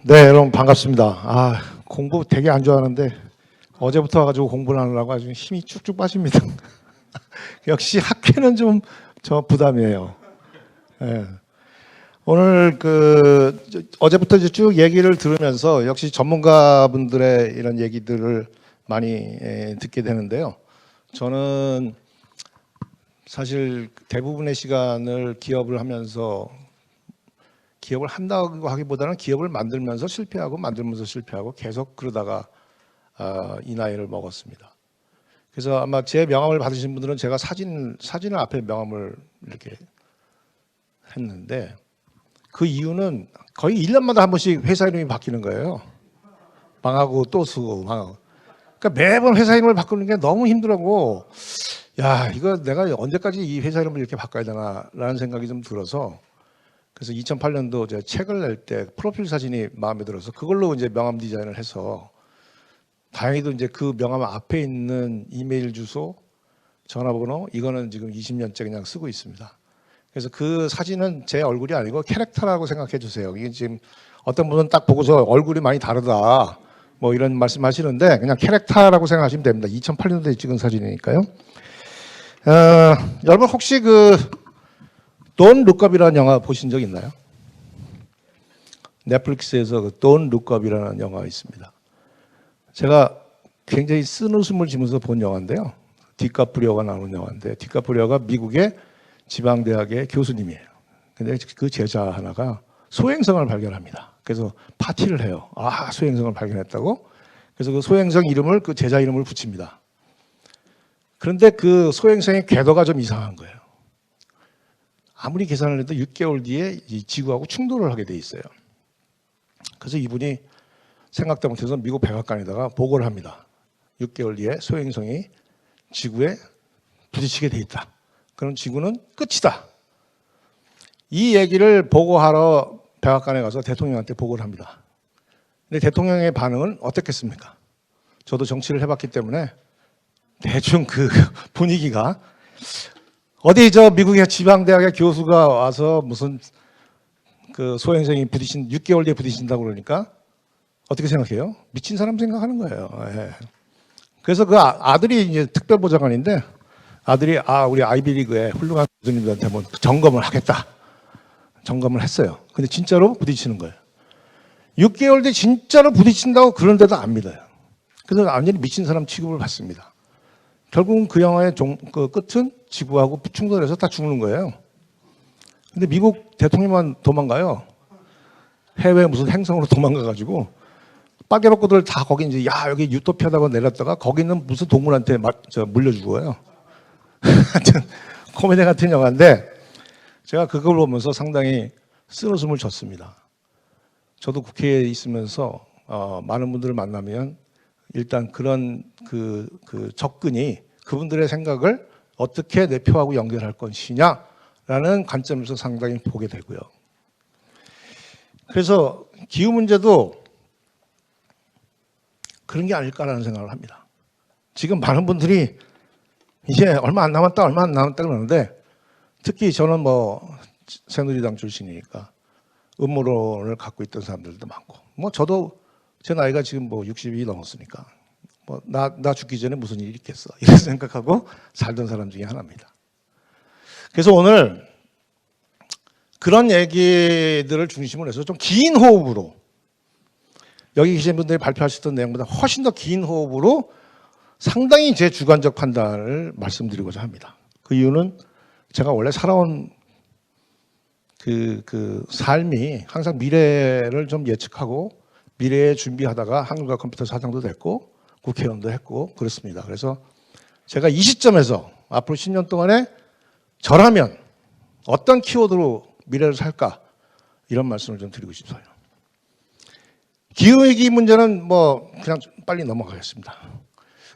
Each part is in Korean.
네, 여러분 반갑습니다. 공부 되게 안 좋아하는데 어제부터 와가지고 공부를 하느라고 아주 힘이 쭉쭉 빠집니다. 역시 학회는 좀 저 부담이에요. 네. 오늘 어제부터 이제 쭉 얘기를 들으면서 역시 전문가분들의 이런 얘기들을 많이 듣게 되는데요. 저는 사실 대부분의 시간을 기업을 하면서 기업을 한다고 하기보다는 기업을 만들면서 실패하고 만들면서 실패하고 계속 그러다가 이 나이를 먹었습니다. 그래서 아마 제 명함을 받으신 분들은 제가 사진을 앞에 명함을 이렇게 했는데 그 이유는 거의 1년마다 한 번씩 회사 이름이 바뀌는 거예요. 망하고 또 쓰고 망하고. 그러니까 매번 회사 이름을 바꾸는 게 너무 힘들고 야, 이거 내가 언제까지 이 회사 이름을 이렇게 바꿔야 되나라는 생각이 좀 들어서 그래서 2008년도 제가 책을 낼 때 프로필 사진이 마음에 들어서 그걸로 이제 명함 디자인을 해서 다행히도 이제 그 명함 앞에 있는 이메일 주소, 전화번호 이거는 지금 20년째 그냥 쓰고 있습니다. 그래서 그 사진은 제 얼굴이 아니고 캐릭터라고 생각해 주세요. 이게 지금 어떤 분은 딱 보고서 얼굴이 많이 다르다 뭐 이런 말씀하시는데 그냥 캐릭터라고 생각하시면 됩니다. 2008년도에 찍은 사진이니까요. 여러분 혹시 Don't Look Up이라는 영화 보신 적 있나요? 넷플릭스에서 Don't Look Up이라는 영화가 있습니다. 제가 굉장히 쓴웃음을 지면서 본 영화인데요. 디카프리오가 나오는 영화인데 디카프리오가 미국의 지방대학의 교수님이에요. 근데 그 제자 하나가 소행성을 발견합니다. 그래서 파티를 해요. 소행성을 발견했다고? 그래서 그 소행성 이름을 그 제자 이름을 붙입니다. 그런데 그 소행성의 궤도가 좀 이상한 거예요. 아무리 계산을 해도 6개월 뒤에 이 지구하고 충돌을 하게 돼 있어요. 그래서 이분이 생각도 못해서 미국 백악관에다가 보고를 합니다. 6개월 뒤에 소행성이 지구에 부딪히게 돼 있다. 그럼 지구는 끝이다. 이 얘기를 보고하러 백악관에 가서 대통령한테 보고를 합니다. 근데 대통령의 반응은 어떻겠습니까? 저도 정치를 해봤기 때문에 대충 그 분위기가 어디 미국의 지방대학의 교수가 와서 무슨 그 소행성이 6개월 뒤에 부딪힌다고 그러니까 어떻게 생각해요? 미친 사람 생각하는 거예요. 예. 그래서 그 아들이 이제 특별보좌관인데 아들이 우리 아이비리그의 훌륭한 교수님들한테 한번 점검을 하겠다. 점검을 했어요. 근데 진짜로 부딪히는 거예요. 6개월 뒤에 진짜로 부딪힌다고 그런데도 안 믿어요. 그래서 완전히 미친 사람 취급을 받습니다. 결국은 그 영화의 그 끝은 지구하고 충돌해서 다 죽는 거예요. 근데 미국 대통령만 도망가요. 해외 무슨 행성으로 도망가가지고 빨개벗고들 다 거기 이제 여기 유토피아다고 내렸다가 거기는 무슨 동물한테 물려 죽어요. 하여튼 코미디 같은 영화인데 제가 그걸 보면서 상당히 쓴웃음을 졌습니다. 저도 국회에 있으면서 많은 분들을 만나면 일단 그런 그 접근이 그분들의 생각을 어떻게 내 표하고 연결할 것이냐라는 관점에서 상당히 보게 되고요. 그래서 기후 문제도 그런 게 아닐까라는 생각을 합니다. 지금 많은 분들이 이제 얼마 안 남았다 그러는데 특히 저는 새누리당 출신이니까 음모론을 갖고 있던 사람들도 많고 저도 제 나이가 지금 60이 넘었으니까 나 죽기 전에 무슨 일이 있겠어 이런 생각하고 살던 사람 중에 하나입니다. 그래서 오늘 그런 얘기들을 중심으로 해서 좀 긴 호흡으로 여기 계신 분들이 발표하셨던 내용보다 훨씬 더 긴 호흡으로 상당히 제 주관적 판단을 말씀드리고자 합니다. 그 이유는 제가 원래 살아온 그 삶이 항상 미래를 좀 예측하고 미래에 준비하다가 한국과 컴퓨터 사장도 됐고 국회의원도 했고 그렇습니다. 그래서 제가 이 시점에서 앞으로 10년 동안에 저라면 어떤 키워드로 미래를 살까 이런 말씀을 좀 드리고 싶어요. 기후위기 문제는 그냥 빨리 넘어가겠습니다.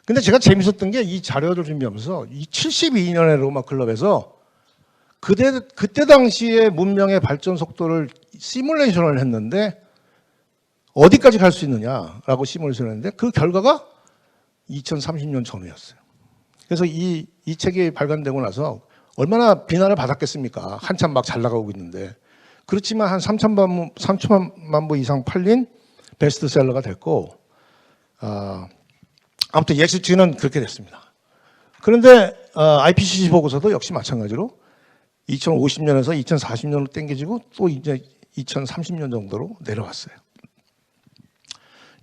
근데 제가 재밌었던 게 이 자료를 준비하면서 이 72년의 로마 클럽에서 그때 당시의 문명의 발전 속도를 시뮬레이션을 했는데 어디까지 갈 수 있느냐라고 시뮬레이션을 했는데 그 결과가 2030년 전후였어요. 그래서 이 책이 발간되고 나서 얼마나 비난을 받았겠습니까? 한참 막 잘 나가고 있는데 그렇지만 한 3천만 부 이상 팔린 베스트셀러가 됐고, 아무튼 ESG는 그렇게 됐습니다. 그런데 IPCC 보고서도 역시 마찬가지로 2050년에서 2040년으로 땡겨지고 또 이제 2030년 정도로 내려왔어요.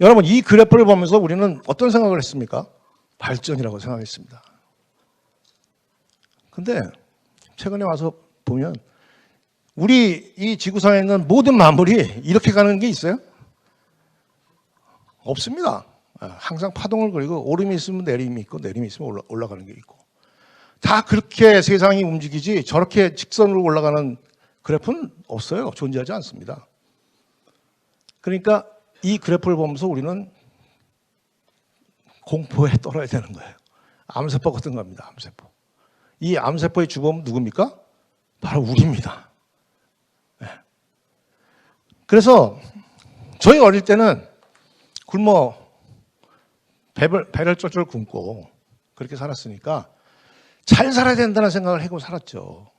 여러분, 이 그래프를 보면서 우리는 어떤 생각을 했습니까? 발전이라고 생각했습니다. 근데 최근에 와서 보면 우리 이 지구상에 있는 모든 만물이 이렇게 가는 게 있어요? 없습니다. 항상 파동을 그리고 오름이 있으면 내림이 있고 내림이 있으면 올라가는 게 있고, 다 그렇게 세상이 움직이지 저렇게 직선으로 올라가는 그래프는 없어요. 존재하지 않습니다. 그러니까 이 그래프를 보면서 우리는 공포에 떨어야 되는 거예요. 암세포 같은 겁니다. 암세포. 이 암세포의 주범은 누굽니까? 바로 우리입니다. 네. 그래서 저희 어릴 때는 굶어 배를 쫄쫄 굶고 그렇게 살았으니까 잘 살아야 된다는 생각을 하고 살았죠.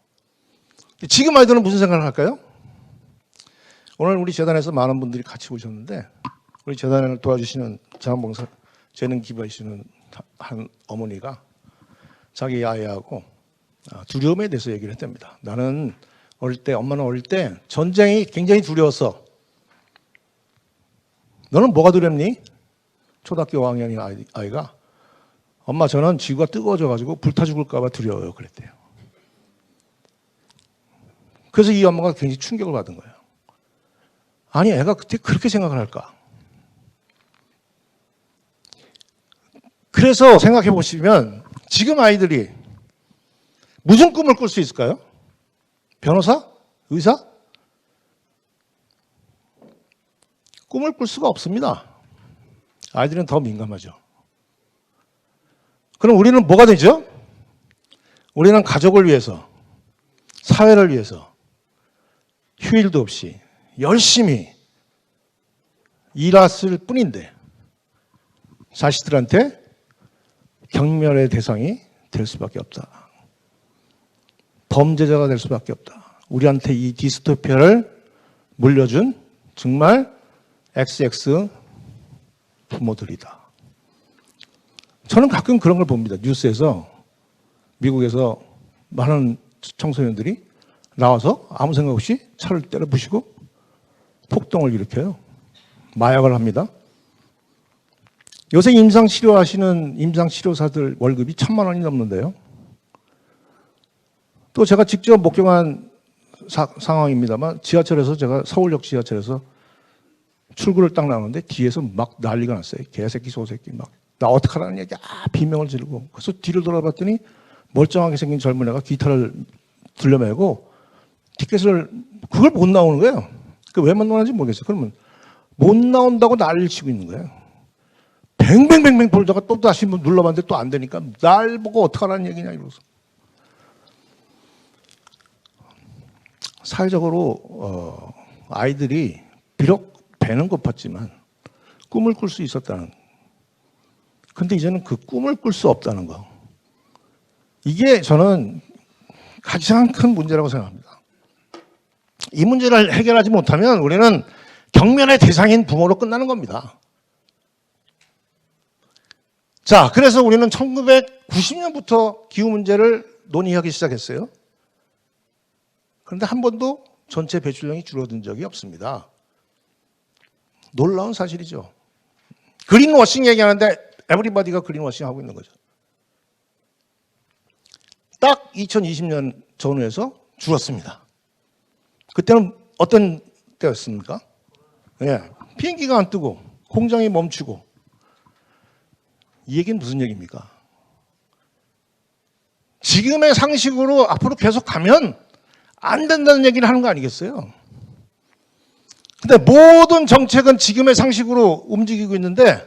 지금 아이들은 무슨 생각을 할까요? 오늘 우리 재단에서 많은 분들이 같이 오셨는데, 우리 재단을 도와주시는 자원봉사 재능 기부하시는 한 어머니가 자기 아이하고 두려움에 대해서 얘기를 했답니다. 나는 어릴 때, 엄마는 어릴 때 전쟁이 굉장히 두려웠어. 너는 뭐가 두렵니? 초등학교 5학년인 아이가, 엄마 저는 지구가 뜨거워져가지고 불타 죽을까 봐 두려워요. 그랬대요. 그래서 이 엄마가 굉장히 충격을 받은 거예요. 아니, 애가 그때 그렇게 생각을 할까? 그래서 생각해 보시면 지금 아이들이 무슨 꿈을 꿀 수 있을까요? 변호사? 의사? 꿈을 꿀 수가 없습니다. 아이들은 더 민감하죠. 그럼 우리는 뭐가 되죠? 우리는 가족을 위해서, 사회를 위해서 휴일도 없이 열심히 일했을 뿐인데 자식들한테 경멸의 대상이 될 수밖에 없다. 범죄자가 될 수밖에 없다. 우리한테 이 디스토피아를 물려준 정말 XX 부모들이다. 저는 가끔 그런 걸 봅니다. 뉴스에서 미국에서 많은 청소년들이 나와서 아무 생각 없이 차를 때려 부시고 폭동을 일으켜요. 마약을 합니다. 요새 임상치료하시는 임상치료사들 월급이 1,000만 원이 넘는데요. 또 제가 직접 목격한 상황입니다만, 지하철에서 제가 서울역 지하철에서 출구를 딱 나오는데 뒤에서 막 난리가 났어요. 개새끼 소새끼 막. 나 어떡하라는 얘기, 비명을 지르고. 그래서 뒤를 돌아봤더니 멀쩡하게 생긴 젊은 애가 기타를 들려매고 티켓을, 그걸 못 나오는 거예요. 그 왜 못 나오는지 모르겠어요. 그러면 못 나온다고 난리를 치고 있는 거예요. 뱅뱅뱅뱅 돌다가 또 다시 눌러봤는데 또 안 되니까 날 보고 어떡하라는 얘기냐 이러면서. 사회적으로 아이들이 비록 배는 고팠지만 꿈을 꿀 수 있었다는, 근데 이제는 그 꿈을 꿀 수 없다는 거, 이게 저는 가장 큰 문제라고 생각합니다. 이 문제를 해결하지 못하면 우리는 경멸의 대상인 부모로 끝나는 겁니다. 자, 그래서 우리는 1990년부터 기후 문제를 논의하기 시작했어요. 그런데 한 번도 전체 배출량이 줄어든 적이 없습니다. 놀라운 사실이죠. 그린워싱 얘기하는데 에브리바디가 그린워싱 하고 있는 거죠. 딱 2020년 전후에서 줄었습니다. 그때는 어떤 때였습니까? 예, 비행기가 안 뜨고 공장이 멈추고. 이 얘기는 무슨 얘기입니까? 지금의 상식으로 앞으로 계속 가면 안 된다는 얘기를 하는 거 아니겠어요? 근데 모든 정책은 지금의 상식으로 움직이고 있는데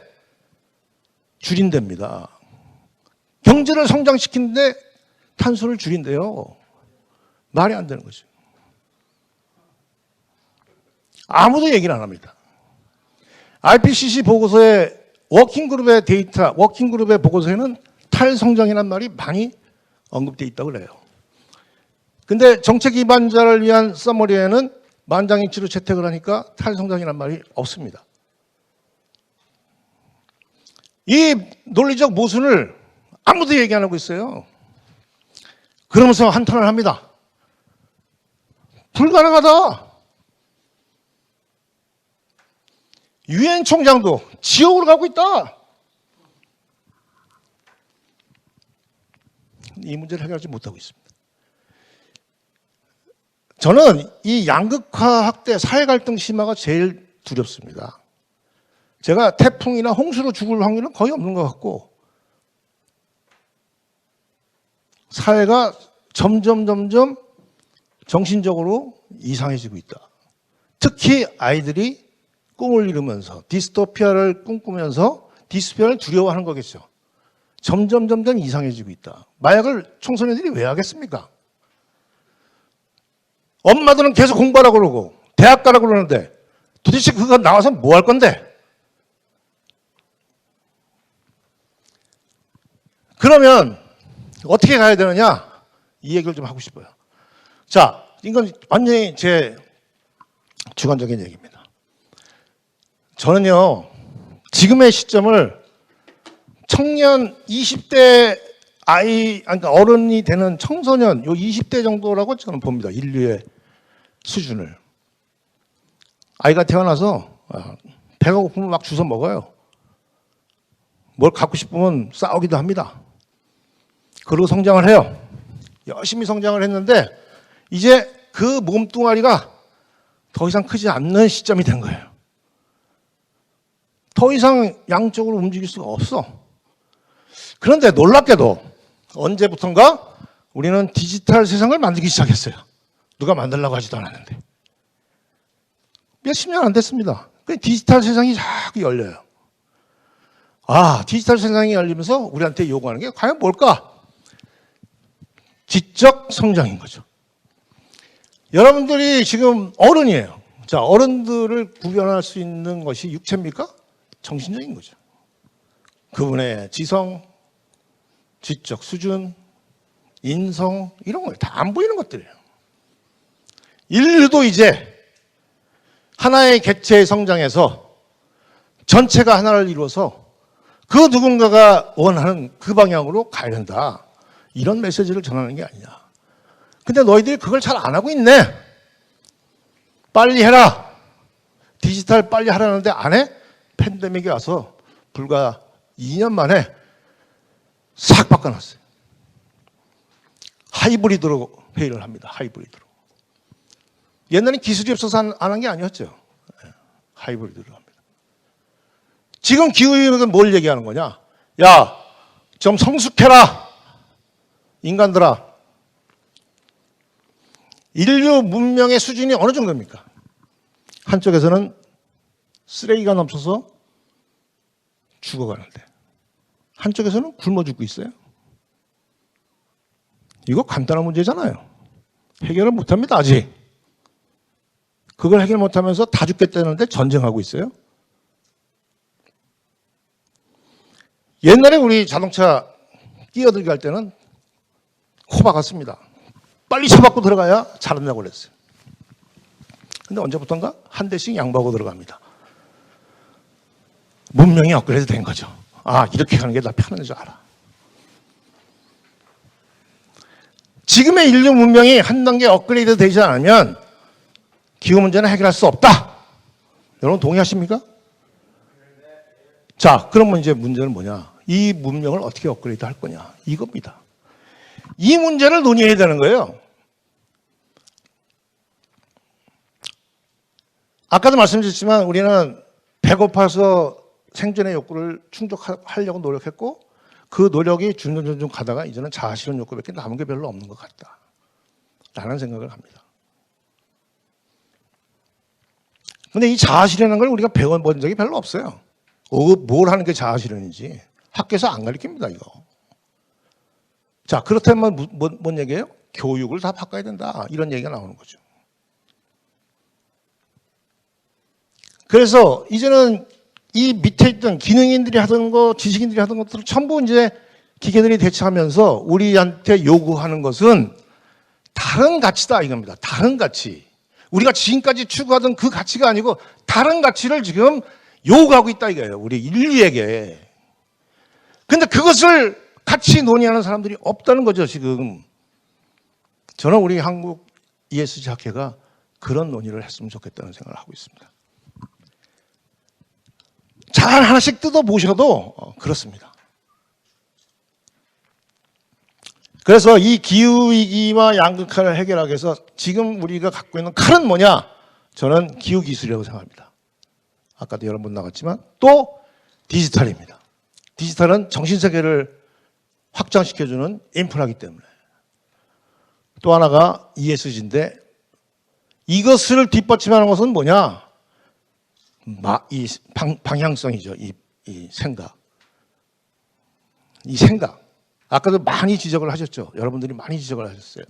줄인답니다. 경제를 성장시키는데 탄소를 줄인대요. 말이 안 되는 거죠. 아무도 얘기를 안 합니다. IPCC 보고서의 워킹그룹의 데이터, 워킹그룹의 보고서에는 탈성장이라는 말이 많이 언급되어 있다고 그래요. 근데 정책 기반자를 위한 서머리에는 만장일치로 채택을 하니까 탈성장이란 말이 없습니다. 이 논리적 모순을 아무도 얘기 안 하고 있어요. 그러면서 한탄을 합니다. 불가능하다. 유엔 총장도 지옥으로 가고 있다. 이 문제를 해결하지 못하고 있습니다. 저는 이 양극화 확대, 사회 갈등 심화가 제일 두렵습니다. 제가 태풍이나 홍수로 죽을 확률은 거의 없는 것 같고, 사회가 점점 정신적으로 이상해지고 있다. 특히 아이들이 꿈을 이루면서 디스토피아를 꿈꾸면서 디스토피아를 두려워하는 거겠죠. 점점 이상해지고 있다. 마약을 청소년들이 왜 하겠습니까? 엄마들은 계속 공부하라고 그러고 대학 가라고 그러는데 도대체 그거 나와서 뭐 할 건데? 그러면 어떻게 가야 되느냐? 이 얘기를 좀 하고 싶어요. 자, 이건 완전히 제 주관적인 얘기입니다. 저는요, 지금의 시점을 청년 20대 그러니까 어른이 되는 청소년, 요 20대 정도라고 저는 봅니다. 인류의 수준을. 아이가 태어나서 배가 고프면 막 주워 먹어요. 뭘 갖고 싶으면 싸우기도 합니다. 그리고 성장을 해요. 열심히 성장을 했는데 이제 그 몸뚱아리가 더 이상 크지 않는 시점이 된 거예요. 더 이상 양쪽으로 움직일 수가 없어. 그런데 놀랍게도 언제부턴가 우리는 디지털 세상을 만들기 시작했어요. 누가 만들려고 하지도 않았는데. 몇십 년 안 됐습니다. 디지털 세상이 자꾸 열려요. 디지털 세상이 열리면서 우리한테 요구하는 게 과연 뭘까? 지적 성장인 거죠. 여러분들이 지금 어른이에요. 자, 어른들을 구별할 수 있는 것이 육체입니까? 정신적인 거죠. 그분의 지성, 지적 수준, 인성, 이런 거 다 안 보이는 것들이에요. 인류도 이제 하나의 객체의 성장에서 전체가 하나를 이루어서 그 누군가가 원하는 그 방향으로 가야 된다. 이런 메시지를 전하는 게 아니냐. 근데 너희들이 그걸 잘 안 하고 있네. 빨리 해라. 디지털 빨리 하라는데 안 해? 팬데믹이 와서 불과 2년 만에 싹 바꿔놨어요. 하이브리드로 회의를 합니다. 하이브리드로. 옛날엔 기술이 없어서 안 한 게 아니었죠. 하이브리드로 합니다. 지금 기후위기는 뭘 얘기하는 거냐? 야, 좀 성숙해라. 인간들아. 인류 문명의 수준이 어느 정도입니까? 한쪽에서는 쓰레기가 넘쳐서 죽어가는데 한쪽에서는 굶어 죽고 있어요. 이거 간단한 문제잖아요. 해결을 못합니다. 아직. 그걸 해결 못하면서 다 죽겠다는데 전쟁하고 있어요. 옛날에 우리 자동차 끼어들게 할 때는 호박았습니다. 빨리 쳐박고 들어가야 잘한다고 그랬어요. 근데 언제부턴가 한 대씩 양보하고 들어갑니다. 문명이 업그레이드 된 거죠. 이렇게 가는 게 나 편한 줄 알아. 지금의 인류 문명이 한 단계 업그레이드 되지 않으면 기후 문제는 해결할 수 없다. 여러분 동의하십니까? 자, 그러면 이제 문제는 뭐냐? 이 문명을 어떻게 업그레이드 할 거냐? 이겁니다. 이 문제를 논의해야 되는 거예요. 아까도 말씀드렸지만 우리는 배고파서 생존의 욕구를 충족하려고 노력했고 그 노력이 중중중중 가다가 이제는 자아실현 욕구밖에 남은 게 별로 없는 것 같다. 라는 생각을 합니다. 근데 이 자아실현한 걸 우리가 배워본 적이 별로 없어요. 뭘 하는 게 자아실현인지 학교에서 안 가르칩니다, 이거. 자, 그렇다면 뭔 얘기예요? 교육을 다 바꿔야 된다. 이런 얘기가 나오는 거죠. 그래서 이제는 이 밑에 있던 기능인들이 하던 거, 지식인들이 하던 것들을 전부 이제 기계들이 대체하면서 우리한테 요구하는 것은 다른 가치다 이겁니다. 다른 가치. 우리가 지금까지 추구하던 그 가치가 아니고 다른 가치를 지금 요구하고 있다 이거예요. 우리 인류에게. 근데 그것을 같이 논의하는 사람들이 없다는 거죠, 지금. 저는 우리 한국 ESG 학회가 그런 논의를 했으면 좋겠다는 생각을 하고 있습니다. 잘 하나씩 뜯어보셔도 그렇습니다. 그래서 이 기후위기와 양극화를 해결하기 위해서 지금 우리가 갖고 있는 칼은 뭐냐? 저는 기후기술이라고 생각합니다. 아까도 여러 번 나갔지만 또 디지털입니다. 디지털은 정신세계를 확장시켜주는 인프라이기 때문에. 또 하나가 ESG인데 이것을 뒷받침하는 것은 뭐냐? 이 방향성이죠. 이 생각. 이 생각. 아까도 많이 지적을 하셨죠. 여러분들이 많이 지적을 하셨어요.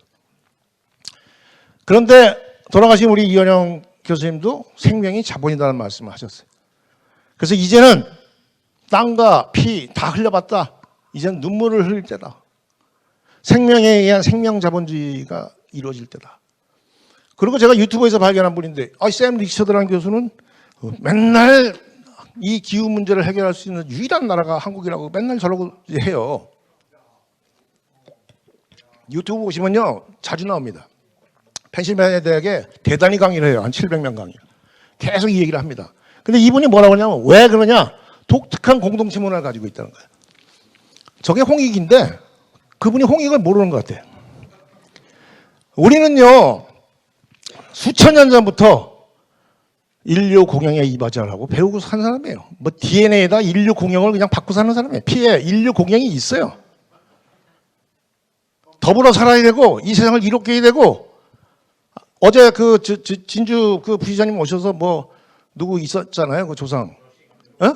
그런데 돌아가신 우리 이현영 교수님도 생명이 자본이라는 말씀을 하셨어요. 그래서 이제는 땀과 피 다 흘려봤다. 이제는 눈물을 흘릴 때다. 생명에 의한 생명 자본주의가 이루어질 때다. 그리고 제가 유튜브에서 발견한 분인데 샘 리처드라는 교수는 맨날 이 기후 문제를 해결할 수 있는 유일한 나라가 한국이라고 맨날 저러고 해요. 유튜브 보시면요 자주 나옵니다. 펜실베니아 대학에 대단히 강의를 해요. 한 700명 강의. 계속 이 얘기를 합니다. 근데 이분이 뭐라고 하냐면 왜 그러냐? 독특한 공동체 문화를 가지고 있다는 거예요. 저게 홍익인데 그분이 홍익을 모르는 것 같아요. 우리는요 수천 년 전부터 인류 공영에 이바지하라고 배우고 산 사람이에요. 뭐 DNA에다 인류 공영을 그냥 받고 사는 사람이에요. 피에 인류 공영이 있어요. 더불어 살아야 되고 이 세상을 이롭게 해야 되고 어제 그 진주 그 부시장님 오셔서 뭐 누구 있었잖아요. 그 조상. 어?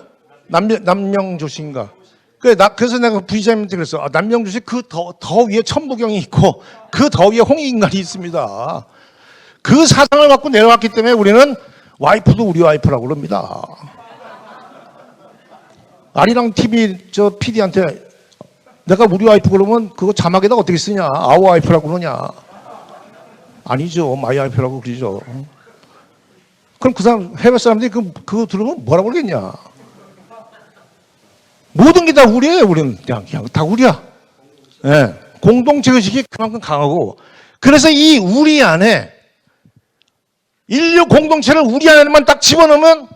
남명조 씨인가. 그래서 내가 부시장님한테 그랬어. 남명조 씨 그 더 위에 천부경이 있고 그 더 위에 홍익인간이 있습니다. 그 사상을 갖고 내려왔기 때문에 우리는 와이프도 우리 와이프라고 그럽니다. 아리랑 TV 저 PD한테 내가 우리 와이프 그러면 그거 자막에다 어떻게 쓰냐? 아워 와이프라고 그러냐? 아니죠. 마이 와이프라고 그러죠. 그럼 그 사람 해외 사람들이 그거 들으면 뭐라고 그러겠냐? 모든 게 다 우리예요. 우리는 그냥 다 우리야. 네. 공동체 의식이 그만큼 강하고 그래서 이 우리 안에 인류 공동체를 우리 안에만 딱 집어넣으면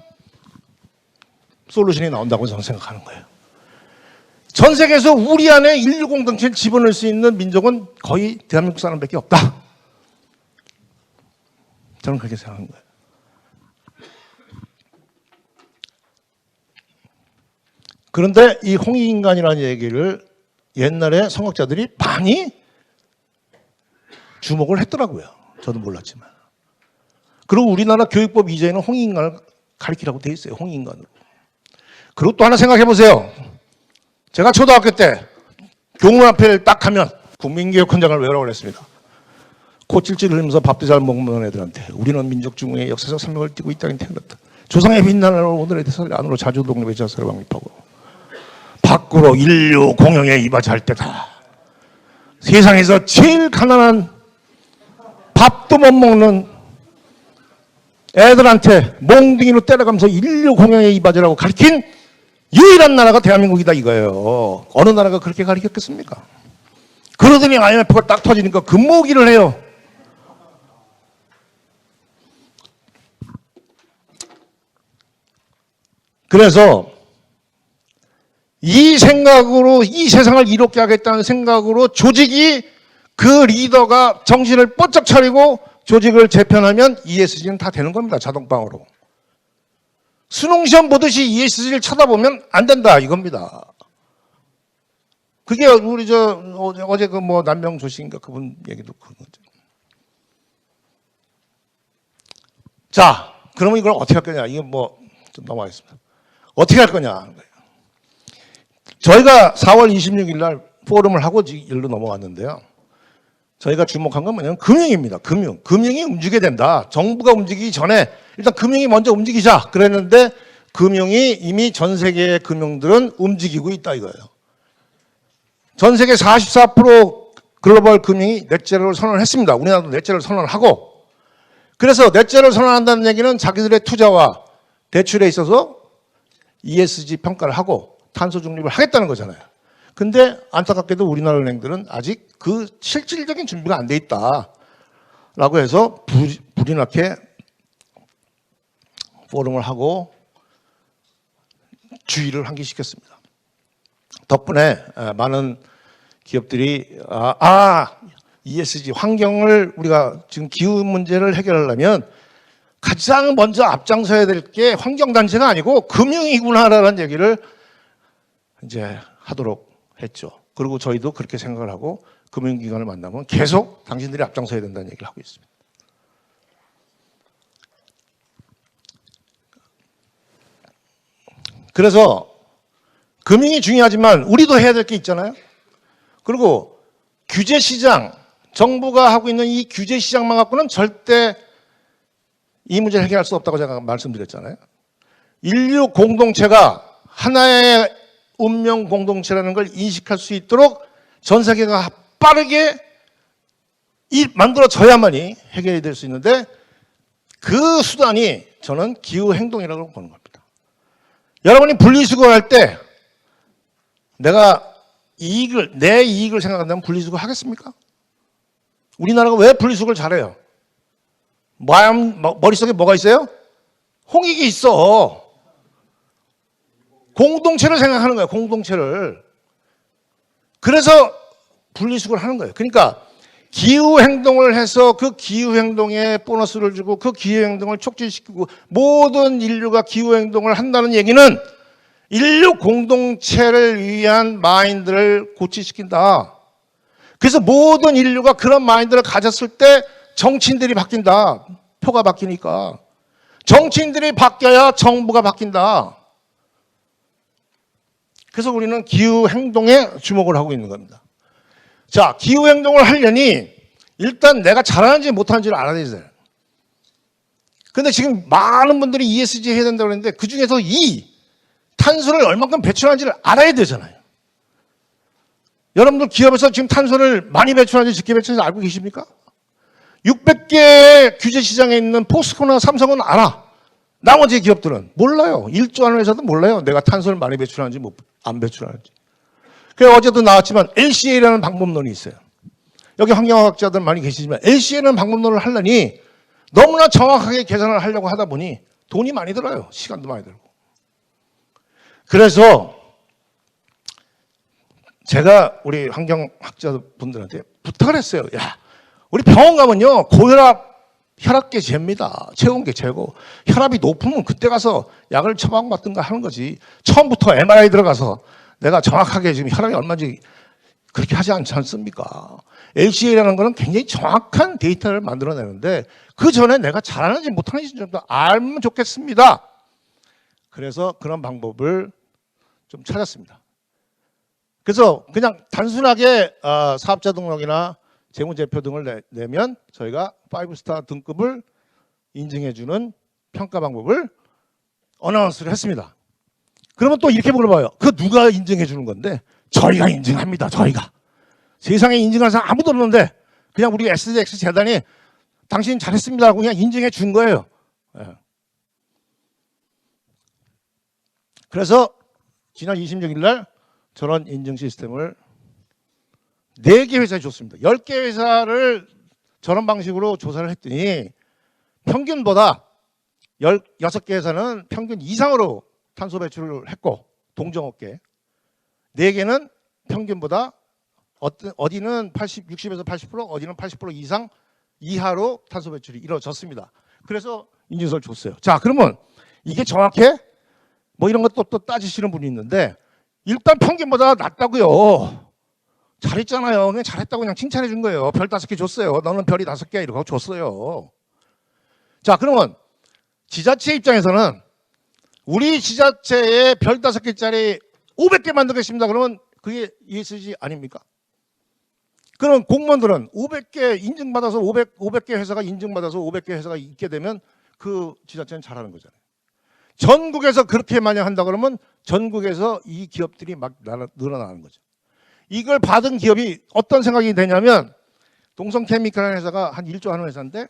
솔루션이 나온다고 저는 생각하는 거예요. 전 세계에서 우리 안에 인류 공동체를 집어넣을 수 있는 민족은 거의 대한민국 사람밖에 없다. 저는 그렇게 생각하는 거예요. 그런데 이 홍익인간이라는 얘기를 옛날에 성학자들이 많이 주목을 했더라고요. 저도 몰랐지만. 그리고 우리나라 교육법 이전에는 홍익인간을 가리키라고 돼 있어요. 홍익인간으로. 그리고 또 하나 생각해 보세요. 제가 초등학교 때 교문 앞에 딱 가면 국민교육헌장을 외우라고 그랬습니다. 코 찔찔 흘리면서 밥도 잘 먹는 애들한테 우리는 민족 중흥의 역사적 산맥을 띠고 이 땅에 태어났다. 조상의 빛나는 오늘의 대설 안으로 자주 독립의 자세를 확립하고 밖으로 인류 공영에 이바지할 때다. 세상에서 제일 가난한 밥도 못 먹는 애들한테 몽둥이로 때려가면서 인류 공영에 이바지라고 가르친 유일한 나라가 대한민국이다 이거예요. 어느 나라가 그렇게 가르쳤겠습니까? 그러더니 IMF가 딱 터지니까 금모기를 해요. 그래서 이 생각으로 이 세상을 이롭게 하겠다는 생각으로 조직이 그 리더가 정신을 번쩍 차리고 조직을 재편하면 ESG는 다 되는 겁니다. 자동방으로. 수능시험 보듯이 ESG를 쳐다보면 안 된다 이겁니다. 그게 우리 어제 그 뭐 남명조 씨인가 그분 얘기도 그런 거죠. 자, 그러면 이걸 어떻게 할 거냐? 이거 뭐 좀 넘어가겠습니다. 어떻게 할 거냐 하는 거예요. 저희가 4월 26일 날 포럼을 하고 일로 넘어갔는데요. 저희가 주목한 건 뭐냐면 금융입니다. 금융이 움직여야 된다. 정부가 움직이기 전에 일단 금융이 먼저 움직이자 그랬는데 금융이 이미 전 세계의 금융들은 움직이고 있다 이거예요. 전 세계 44% 글로벌 금융이 넷제로를 선언을 했습니다. 우리나라도 넷제로를 선언을 하고 그래서 넷째를 선언한다는 얘기는 자기들의 투자와 대출에 있어서 ESG 평가를 하고 탄소 중립을 하겠다는 거잖아요. 근데 안타깝게도 우리나라 은행들은 아직 그 실질적인 준비가 안 돼 있다라고 해서 불이 나게 포럼을 하고 주의를 환기시켰습니다. 덕분에 많은 기업들이 ESG 환경을 우리가 지금 기후 문제를 해결하려면 가장 먼저 앞장서야 될 게 환경단체가 아니고 금융이구나라는 얘기를 이제 하도록 했죠. 그리고 저희도 그렇게 생각을 하고 금융기관을 만나면 계속 당신들이 앞장서야 된다는 얘기를 하고 있습니다. 그래서 금융이 중요하지만 우리도 해야 될 게 있잖아요. 그리고 규제시장, 정부가 하고 있는 이 규제시장만 갖고는 절대 이 문제를 해결할 수 없다고 제가 말씀드렸잖아요. 인류 공동체가 하나의 운명 공동체라는 걸 인식할 수 있도록 전 세계가 빠르게 만들어져야만이 해결이 될 수 있는데 그 수단이 저는 기후행동이라고 보는 겁니다. 여러분이 분리수거할 때 내가 내 이익을 생각한다면 분리수거 하겠습니까? 우리나라가 왜 분리수거를 잘해요? 머릿속에 뭐가 있어요? 홍익이 있어. 공동체를 생각하는 거예요. 공동체를. 그래서 분리수거를 하는 거예요. 그러니까 기후행동을 해서 그 기후행동에 보너스를 주고 그 기후행동을 촉진시키고 모든 인류가 기후행동을 한다는 얘기는 인류 공동체를 위한 마인드를 고취시킨다. 그래서 모든 인류가 그런 마인드를 가졌을 때 정치인들이 바뀐다. 표가 바뀌니까. 정치인들이 바뀌어야 정부가 바뀐다. 그래서 우리는 기후행동에 주목을 하고 있는 겁니다. 자, 기후행동을 하려니 일단 내가 잘하는지 못하는지를 알아야 되잖아요. 근데 지금 많은 분들이 ESG 해야 된다고 그러는데 그중에서 이 탄소를 얼마큼 배출하는지를 알아야 되잖아요. 여러분들 기업에서 지금 탄소를 많이 배출하는지 적게 배출하는지 알고 계십니까? 600개의 규제시장에 있는 포스코나 삼성은 알아. 나머지 기업들은 몰라요. 1조 하는 회사도 몰라요. 내가 탄소를 많이 배출하는지 안 배출하는지. 그래서 어제도 나왔지만 LCA라는 방법론이 있어요. 여기 환경학자들 많이 계시지만 LCA라는 방법론을 하려니 너무나 정확하게 계산을 하려고 하다 보니 돈이 많이 들어요. 시간도 많이 들고. 그래서 제가 우리 환경학자분들한테 부탁을 했어요. 야, 우리 병원 가면요. 고혈압, 혈압계 잽니다. 채운 게 재고. 혈압이 높으면 그때 가서 약을 처방받든가 하는 거지. 처음부터 MRI 들어가서 내가 정확하게 지금 혈압이 얼마인지 그렇게 하지 않지 않습니까? LCA라는 거는 굉장히 정확한 데이터를 만들어내는데 그 전에 내가 잘하는지 못하는지 좀 더 알면 좋겠습니다. 그래서 그런 방법을 좀 찾았습니다. 그래서 그냥 단순하게 사업자 등록이나 재무제표 등을 내면 저희가 5스타 등급을 인증해주는 평가 방법을 어나운스를 했습니다. 그러면 또 이렇게 물어봐요. 그 누가 인증해주는 건데? 저희가 인증합니다. 저희가. 세상에 인증하는 사람 아무도 없는데 그냥 우리 SDX 재단이 당신 잘했습니다 하고 그냥 인증해 준 거예요. 그래서 지난 26일 날 저런 인증 시스템을 4개 회사에 줬습니다. 10개 회사를 저런 방식으로 조사를 했더니 평균보다 16개 회사는 평균 이상으로 탄소 배출을 했고 동종업계 4개는 평균보다 어디는 60에서 80% 어디는 80% 이상 이하로 탄소 배출이 이루어졌습니다. 그래서 인증서를 줬어요. 자, 그러면 이게 정확해? 뭐 이런 것도 또 따지시는 분이 있는데 일단 평균보다 낫다고요. 잘했잖아요. 그냥 잘했다고 그냥 칭찬해 준 거예요. 별 5개 줬어요. 너는 별이 5개 이러고 줬어요. 자, 그러면 지자체 입장에서는 우리 지자체에 별 5개짜리 500개 만들겠습니다. 그러면 그게 ESG 아닙니까? 그럼 공무원들은 500개 인증받아서 500개 회사가 인증받아서 500개 회사가 있게 되면 그 지자체는 잘하는 거잖아요. 전국에서 그렇게 만약 한다 그러면 전국에서 이 기업들이 막 늘어나는 거죠. 이걸 받은 기업이 어떤 생각이 되냐면 동성케미칼이라는 회사가 한 1조 하는 회사인데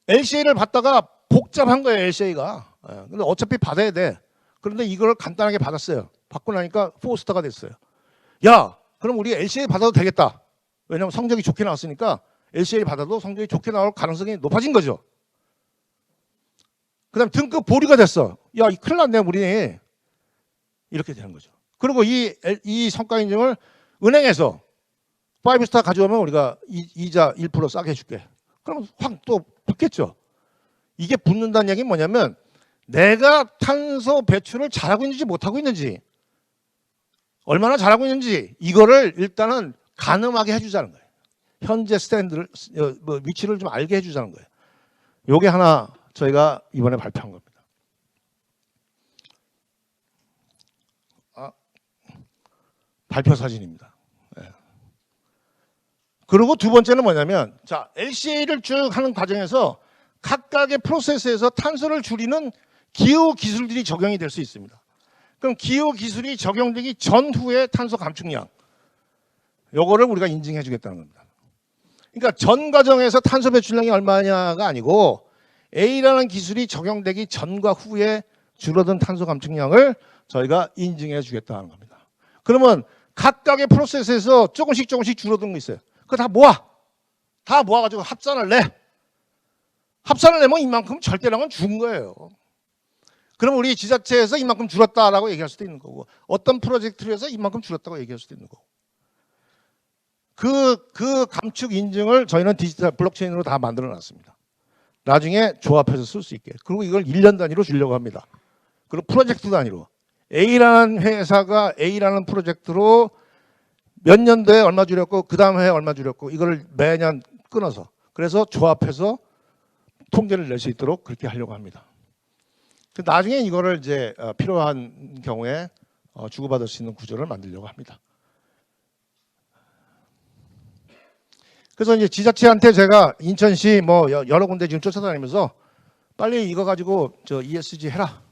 LCA를 받다가 복잡한 거예요, LCA가. 근데 어차피 받아야 돼. 그런데 이걸 간단하게 받았어요. 받고 나니까 4스타가 됐어요. 야, 그럼 우리 LCA 받아도 되겠다. 왜냐하면 성적이 좋게 나왔으니까 LCA 받아도 성적이 좋게 나올 가능성이 높아진 거죠. 그 다음에 등급 보류가 됐어. 야, 큰일 났네, 우리. 이렇게 되는 거죠. 그리고 이 성과 인증을 은행에서 5스타 가져오면 우리가 이자 1% 싸게 해줄게. 그럼 확 또 붙겠죠. 이게 붙는다는 얘기는 뭐냐면 내가 탄소 배출을 잘하고 있는지 못하고 있는지, 얼마나 잘하고 있는지 이거를 일단은 가늠하게 해주자는 거예요. 현재 스탠드를, 위치를 좀 알게 해주자는 거예요. 요게 하나 저희가 이번에 발표한 겁니다. 발표 사진입니다. 네. 그리고 두 번째는 뭐냐면, 자, LCA를 쭉 하는 과정에서 각각의 프로세스에서 탄소를 줄이는 기후 기술들이 적용이 될 수 있습니다. 그럼 기후 기술이 적용되기 전후의 탄소 감축량, 요거를 우리가 인증해 주겠다는 겁니다. 그러니까 전 과정에서 탄소 배출량이 얼마냐가 아니고 A라는 기술이 적용되기 전과 후에 줄어든 탄소 감축량을 저희가 인증해 주겠다는 겁니다. 그러면 각각의 프로세스에서 조금씩 줄어든 거 있어요. 그거 다 모아가지고 합산을 내. 합산을 내면 이만큼 절대량은 준 거예요. 그럼 우리 지자체에서 이만큼 줄었다라고 얘기할 수도 있는 거고, 어떤 프로젝트를 해서 이만큼 줄었다고 얘기할 수도 있는 거고. 그 감축 인증을 저희는 디지털 블록체인으로 다 만들어 놨습니다. 나중에 조합해서 쓸 수 있게. 그리고 이걸 1년 단위로 주려고 합니다. 그리고 프로젝트 단위로. A라는 회사가 A라는 프로젝트로 몇 년도에 얼마 줄였고 그 다음 해에 얼마 줄였고 이걸 매년 끊어서, 그래서 조합해서 통계를 낼 수 있도록 그렇게 하려고 합니다. 나중에 이거를 이제 필요한 경우에 주고받을 수 있는 구조를 만들려고 합니다. 그래서 이제 지자체한테 제가 인천시 뭐 여러 군데 지금 쫓아다니면서 빨리 이거 가지고 저 ESG 해라.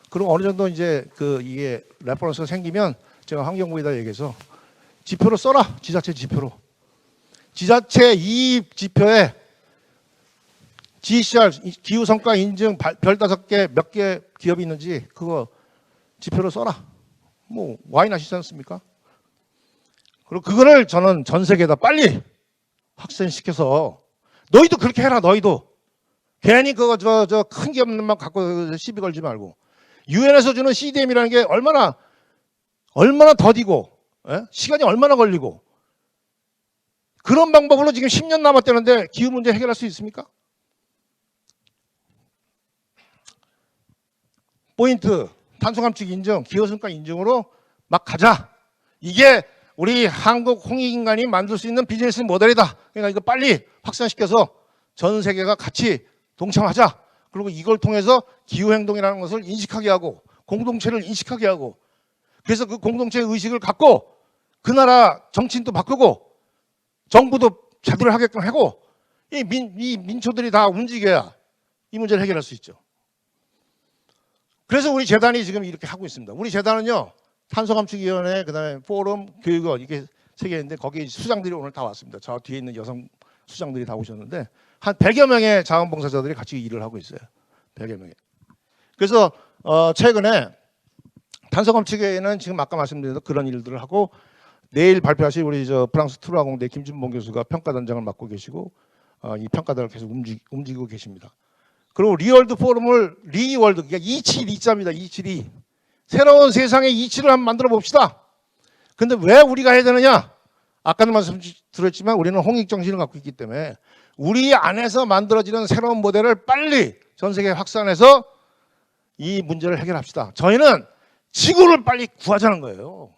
그리고 어느 정도 이제 이게 레퍼런스가 생기면 제가 환경부에다 얘기해서 지표로 써라. 지자체 지표로. 지자체 이 지표에 GCR 기후성과 인증 별 5개 몇 개 기업이 있는지 그거 지표로 써라. 뭐 와인 하시지 않습니까? 그리고 그거를 저는 전 세계에다 빨리 확산시켜서 너희도 그렇게 해라. 너희도 괜히 그거 저 큰 기업만 갖고 시비 걸지 말고, 유엔에서 주는 CDM이라는 게 얼마나 더디고 시간이 얼마나 걸리고, 그런 방법으로 지금 10년 남았다는데 기후 문제 해결할 수 있습니까? 포인트, 탄소 감축 인증, 기후성과 인증으로 막 가자. 이게 우리 한국 홍익인간이 만들 수 있는 비즈니스 모델이다. 그러니까 이거 빨리 확산시켜서 전 세계가 같이 동참하자. 그리고 이걸 통해서 기후행동이라는 것을 인식하게 하고 공동체를 인식하게 하고, 그래서 그 공동체의 의식을 갖고 그 나라 정치인도 바꾸고 정부도 제대로 하게끔 하고 이 민초들이 다 움직여야 이 문제를 해결할 수 있죠. 그래서 우리 재단이 지금 이렇게 하고 있습니다. 우리 재단은요, 탄소감축위원회, 그다음에 포럼, 교육원 이게 3개 있는데 거기에 수장들이 오늘 다 왔습니다. 저 뒤에 있는 여성 수장들이 다 오셨는데 한 100여 명의 자원봉사자들이 같이 일을 하고 있어요. 100여 명이. 그래서 최근에 탄소감축회는 지금 아까 말씀드린 그런 일들을 하고, 내일 발표하실 우리 프랑스 트루아공대 김준봉 교수가 평가단장을 맡고 계시고 이 평가단을 계속 움직이고 계십니다. 그리고 리월드 포럼을 리월드, 그러니까 272자입니다. 272. 새로운 세상의 이치를 한번 만들어 봅시다. 근데 왜 우리가 해야 되느냐? 아까도 말씀드렸지만 우리는 홍익정신을 갖고 있기 때문에 우리 안에서 만들어지는 새로운 모델을 빨리 전 세계에 확산해서 이 문제를 해결합시다. 저희는 지구를 빨리 구하자는 거예요.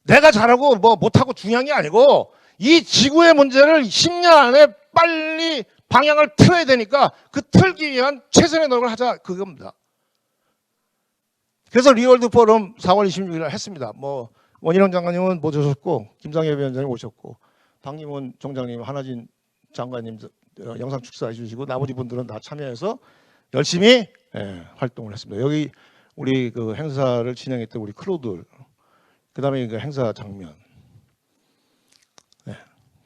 내가 잘하고 뭐 못하고 중요한 게 아니고 이 지구의 문제를 10년 안에 빨리 방향을 틀어야 되니까 그 틀기 위한 최선의 노력을 하자, 그겁니다. 그래서 리월드 포럼 4월 26일 했습니다. 뭐 원희룡 장관님은 모셔셨고, 김상엽 위원장님 오셨고, 박님원 총장님, 한하진 장관님 영상 축사해 주시고, 나머지 분들은 다 참여해서 열심히 활동을 했습니다. 여기 우리 그 행사를 진행했던 우리 크루들, 그 다음에 그 행사 장면,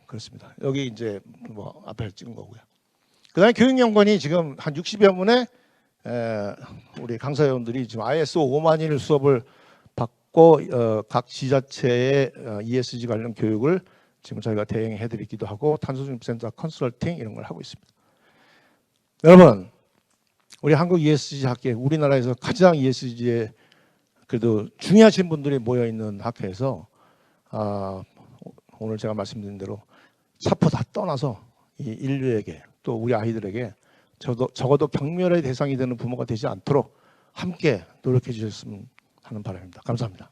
그렇습니다. 여기 이제 뭐 앞에 찍은 거고요. 그다음에 교육연구원이 지금 한 60여 분의 우리 강사위원들이 지금 ISO 5만일 수업을 받고 각 지자체의 ESG 관련 교육을 지금 저희가 대행해드리기도 하고 탄소중립센터 컨설팅 이런 걸 하고 있습니다. 여러분, 우리 한국 ESG 학회, 우리나라에서 가장 ESG에 그래도 중요하신 분들이 모여 있는 학회에서 오늘 제가 말씀드린 대로 사포 다 떠나서 이 인류에게 또 우리 아이들에게 적어도 경멸의 대상이 되는 부모가 되지 않도록 함께 노력해 주셨으면 하는 바람입니다. 감사합니다.